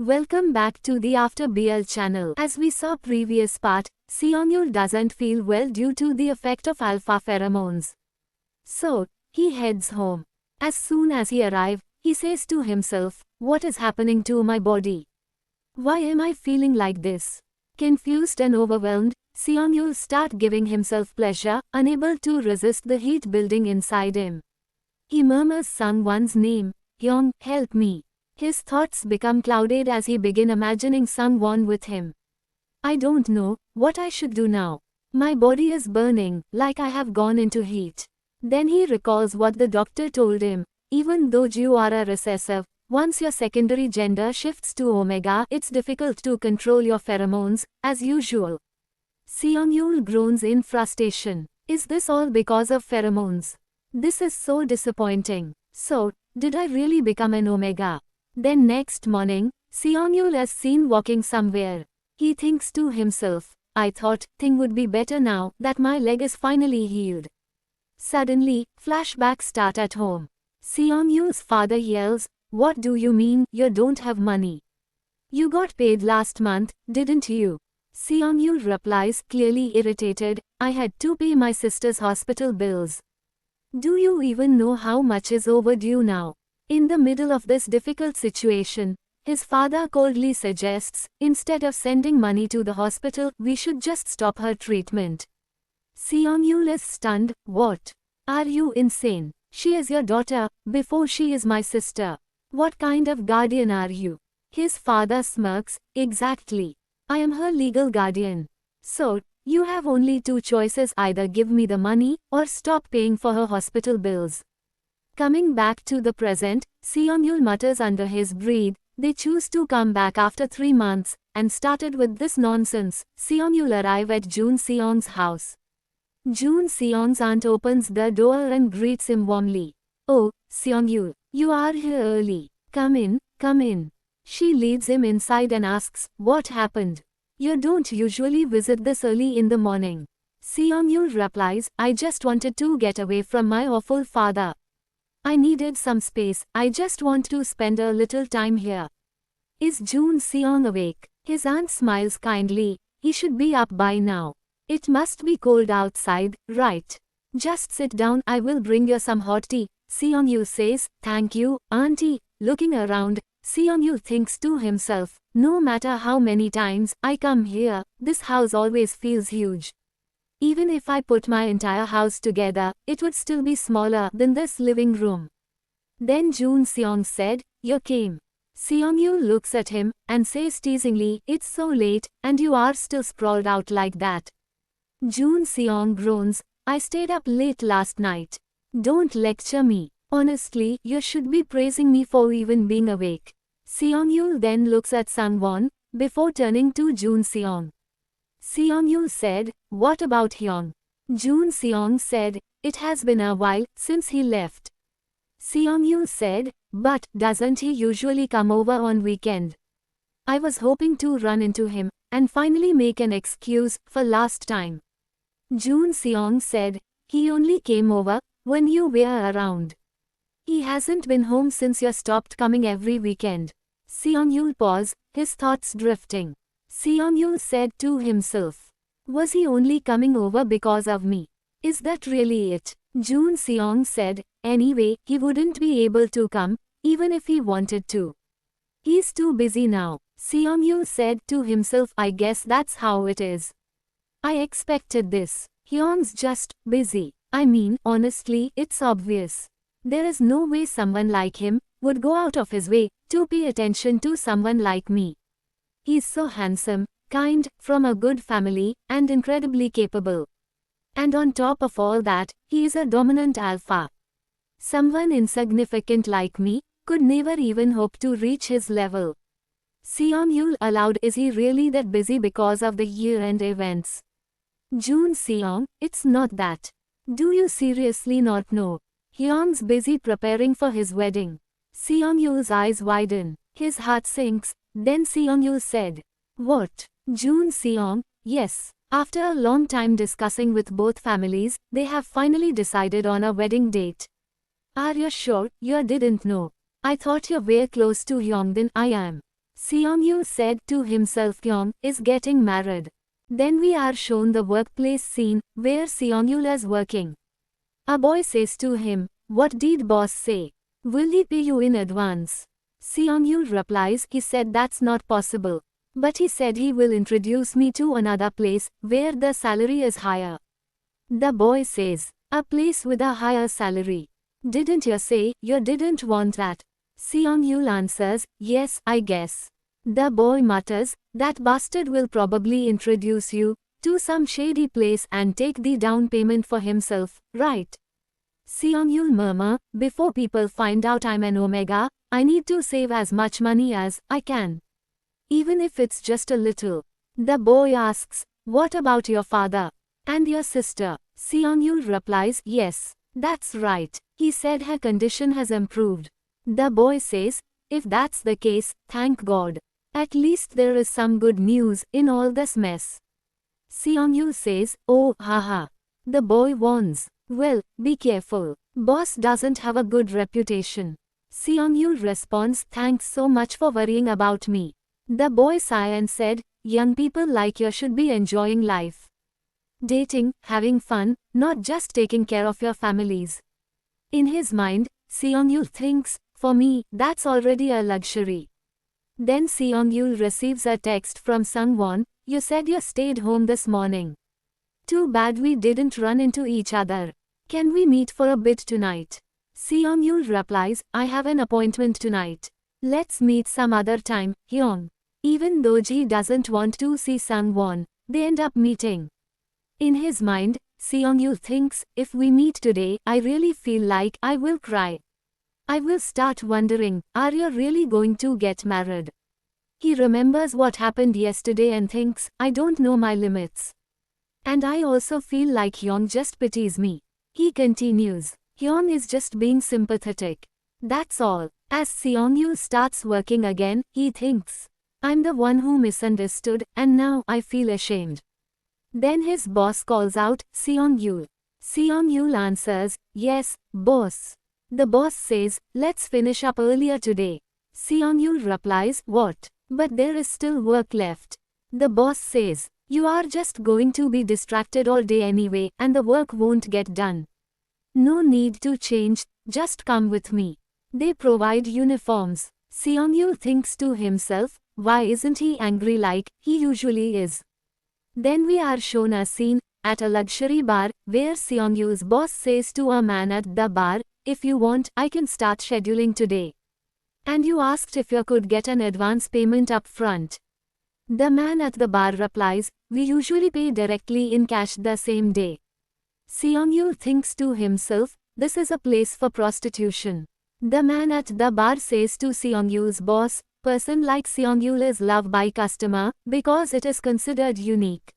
Welcome back to the After BL channel. As we saw previous part, Seongyul doesn't feel well due to the effect of alpha pheromones. So, he heads home. As soon as he arrives, he says to himself, "What is happening to my body? Why am I feeling like this?" Confused and overwhelmed, Seongyul starts giving himself pleasure, unable to resist the heat building inside him. He murmurs someone's name, "Hyung, help me." His thoughts become clouded as he begins imagining Sungwon with him. "I don't know what I should do now. My body is burning, like I have gone into heat." Then he recalls what the doctor told him. Even though you are a recessive, once your secondary gender shifts to Omega, it's difficult to control your pheromones, as usual. Seongyul groans in frustration. Is this all because of pheromones? This is so disappointing. So, did I really become an Omega? Then next morning, Seongyul is seen walking somewhere. He thinks to himself, "I thought things would be better now that my leg is finally healed." Suddenly, flashbacks start at home. Seongyul's father yells, "What do you mean you don't have money? You got paid last month, didn't you?" Seongyul replies, clearly irritated, "I had to pay my sister's hospital bills. Do you even know how much is overdue now?" In the middle of this difficult situation, his father coldly suggests, "Instead of sending money to the hospital, we should just stop her treatment." Seongyul is stunned. "What? Are you insane? She is your daughter, before she is my sister. What kind of guardian are you?" His father smirks, "Exactly. I am her legal guardian. So, you have only two choices: either give me the money, or stop paying for her hospital bills." Coming back to the present, Seongyul mutters under his breath, "They choose to come back after 3 months, and started with this nonsense." Seongyul arrive at Jun Seong's house. Jun Seong's aunt opens the door and greets him warmly. "Oh, Seongyul, you are here early. Come in, come in." She leads him inside and asks, "What happened? You don't usually visit this early in the morning." Seongyul replies, "I just wanted to get away from my awful father. I needed some space, I just want to spend a little time here." Is Jun Seong awake? His aunt smiles kindly, "He should be up by now. It must be cold outside, right? Just sit down, I will bring you some hot tea." Seongyul says, "Thank you, auntie." Looking around, Seongyul thinks to himself, "No matter how many times I come here, this house always feels huge. Even if I put my entire house together, it would still be smaller than this living room." Then Jun Seong said, "You came." Seongyul looks at him, and says teasingly, "It's so late, and you are still sprawled out like that." Jun Seong groans, "I stayed up late last night. Don't lecture me. Honestly, you should be praising me for even being awake." Seongyul then looks at Sungwon, before turning to Jun Seong. Seongyul said, "What about Hyung?" Jun Seong said, "It has been a while since he left." Seongyul said, "But doesn't he usually come over on weekend? I was hoping to run into him, and finally make an excuse for last time." Jun Seong said, "He only came over when you were around. He hasn't been home since you stopped coming every weekend." Seongyul paused, his thoughts drifting. Seongyul said to himself, "Was he only coming over because of me? Is that really it?" Jun Seong said, "Anyway, he wouldn't be able to come, even if he wanted to. He's too busy now." Seongyul said to himself, "I guess that's how it is. I expected this. Hyung's just busy. I mean, honestly, it's obvious. There is no way someone like him would go out of his way to pay attention to someone like me. He's so handsome, kind, from a good family, and incredibly capable. And on top of all that, he is a dominant alpha. Someone insignificant like me could never even hope to reach his level." Seongyul aloud, "Is he really that busy because of the year-end events?" Jun Seong, "It's not that. Do you seriously not know? Hyung's busy preparing for his wedding." Seongyul's eyes widen. His heart sinks. Then Seongyul said, "What?" Jun Seong, "Yes. After a long time discussing with both families, they have finally decided on a wedding date." "Are you sure you didn't know? I thought you were close to Hyung than I am." Seong-yul said to himself Kyung is getting married. Then we are shown the workplace scene, where Seong-yul is working. A boy says to him, "What did boss say? Will he pay you in advance?" Seong-yul replies, "He said that's not possible. But he said he will introduce me to another place, where the salary is higher." The boy says, "A place with a higher salary? Didn't you say you didn't want that?" Seong-yul answers, "Yes, I guess." The boy mutters, "That bastard will probably introduce you to some shady place and take the down payment for himself, right?" Seong-yul murmur, "Before people find out I'm an Omega, I need to save as much money as I can. Even if it's just a little." The boy asks, "What about your father? And your sister?" Seong-yul replies, "Yes, that's right. He said her condition has improved." The boy says, "If that's the case, thank God. At least there is some good news in all this mess." Seong-yul says, "Oh, haha." The boy warns, "Well, be careful. Boss doesn't have a good reputation." Seong-yul responds, "Thanks so much for worrying about me." The boy sighed and said, "Young people like you should be enjoying life. Dating, having fun, not just taking care of your families." In his mind, Seong-yul thinks, "For me, that's already a luxury." Then Seong-yul receives a text from Sung-won, "You said you stayed home this morning. Too bad we didn't run into each other. Can we meet for a bit tonight?" Seong-yul replies, "I have an appointment tonight. Let's meet some other time, Hyung." Even though Ji doesn't want to see Sung-won, they end up meeting. In his mind, Seong-yul thinks, "If we meet today, I really feel like I will cry. I will start wondering, are you really going to get married?" He remembers what happened yesterday and thinks, "I don't know my limits. And I also feel like Hyun just pities me." He continues, "Hyun is just being sympathetic. That's all." As Seong-yul starts working again, he thinks, "I'm the one who misunderstood, and now I feel ashamed." Then his boss calls out, "Seong-yul." Seong-yul answers, "Yes, boss." The boss says, "Let's finish up earlier today." Seong-yul replies, "What? But there is still work left." The boss says, "You are just going to be distracted all day anyway, and the work won't get done. No need to change, just come with me." They provide uniforms. Seong-yul thinks to himself, why isn't he angry like he usually is? Then we are shown a scene at a luxury bar, where Seong-yul's boss says to a man at the bar, "If you want, I can start scheduling today. And you asked if you could get an advance payment up front." The man at the bar replies, "We usually pay directly in cash the same day." Seong-yul thinks to himself, this is a place for prostitution. The man at the bar says to Seong-yul's boss, "Person like Seong-yul is loved by customer, because it is considered unique.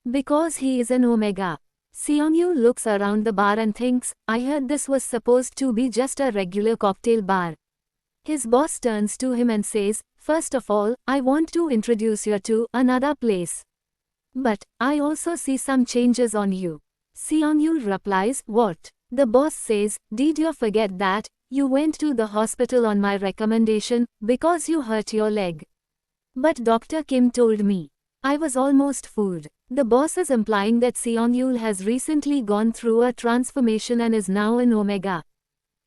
Because he is an Omega." Seong-yul looks around the bar and thinks, "I heard this was supposed to be just a regular cocktail bar." His boss turns to him and says, "First of all, I want to introduce you to another place. But I also see some changes on you." Seong-yul replies, "What?" The boss says, "Did you forget that you went to the hospital on my recommendation because you hurt your leg? But Dr. Kim told me. I was almost fooled." The boss is implying that Seong-yul has recently gone through a transformation and is now an Omega.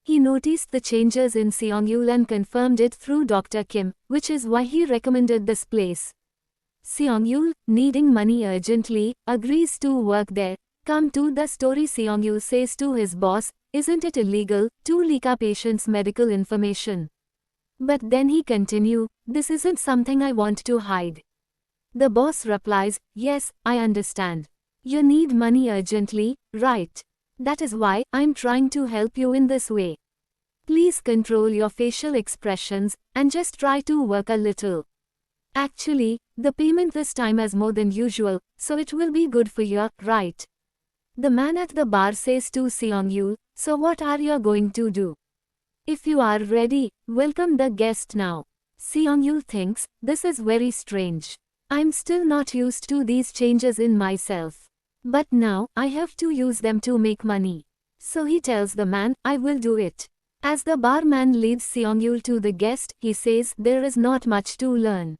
He noticed the changes in Seong-yul and confirmed it through Dr. Kim, which is why he recommended this place. Seong-yul, needing money urgently, agrees to work there. Come to the story. Seong-yul says to his boss, "Isn't it illegal to leak a patient's medical information?" But then he continues, "This isn't something I want to hide." The boss replies, "Yes, I understand. You need money urgently, right? That is why I'm trying to help you in this way. Please control your facial expressions and just try to work a little. Actually, the payment this time is more than usual, so it will be good for you, right?" The man at the bar says to Seong-yul, "So what are you going to do? If you are ready, welcome the guest now." Seong-yul thinks, this is very strange. I'm still not used to these changes in myself. But now, I have to use them to make money. So he tells the man, "I will do it." As the barman leads Seong-yul to the guest, he says there is not much to learn.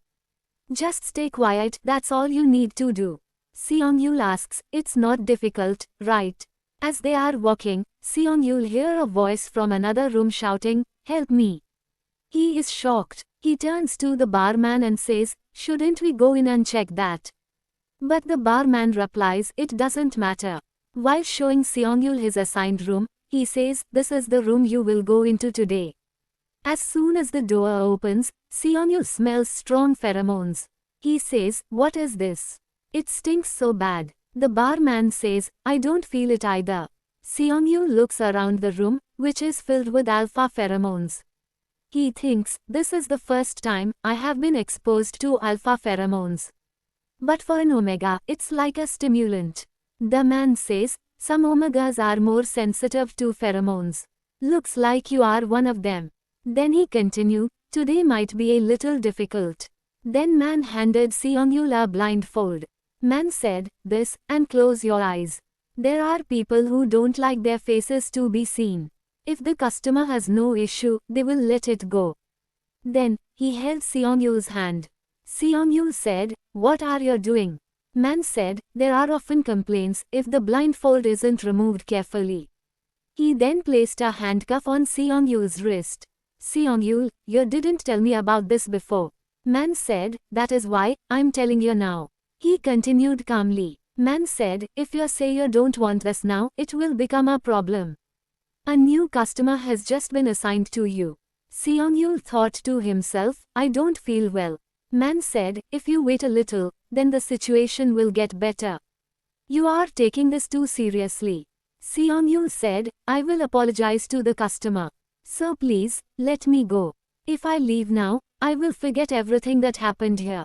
Just stay quiet, that's all you need to do. Seong-yul asks, it's not difficult, right? As they are walking, Seong-yul hears a voice from another room shouting, help me. He is shocked. He turns to the barman and says, shouldn't we go in and check that? But the barman replies, it doesn't matter. While showing Seong-yul his assigned room, he says, this is the room you will go into today. As soon as the door opens, Seong-yul smells strong pheromones. He says, what is this? It stinks so bad. The barman says, I don't feel it either. Seong-yul looks around the room, which is filled with alpha pheromones. He thinks, this is the first time I have been exposed to alpha pheromones. But for an omega, it's like a stimulant. The man says, some omegas are more sensitive to pheromones. Looks like you are one of them. Then he continued, today might be a little difficult. Then man handed Seong-yul a blindfold. Man said, this, and close your eyes. There are people who don't like their faces to be seen. If the customer has no issue, they will let it go. Then, he held Seong-yul's hand. Seong-yul said, what are you doing? Man said, there are often complaints if the blindfold isn't removed carefully. He then placed a handcuff on Seong-yul's wrist. Seong-yul, you didn't tell me about this before. Man said, that is why I'm telling you now. He continued calmly. Man said, if you say you don't want this now, it will become a problem. A new customer has just been assigned to you. Seong-yul thought to himself, I don't feel well. Man said, if you wait a little, then the situation will get better. You are taking this too seriously. Seong-yul said, I will apologize to the customer. So please, let me go. If I leave now, I will forget everything that happened here.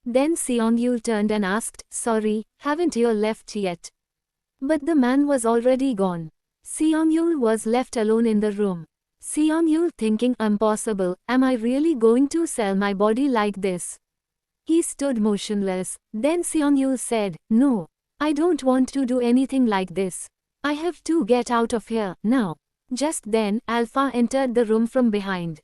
Then Seong-yul turned and asked, sorry, haven't you left yet? But the man was already gone. Seong-yul was left alone in the room. Seong-yul thinking, impossible, am I really going to sell my body like this? He stood motionless. Then Seong-yul said, no, I don't want to do anything like this. I have to get out of here, now. Just then, Alpha entered the room from behind.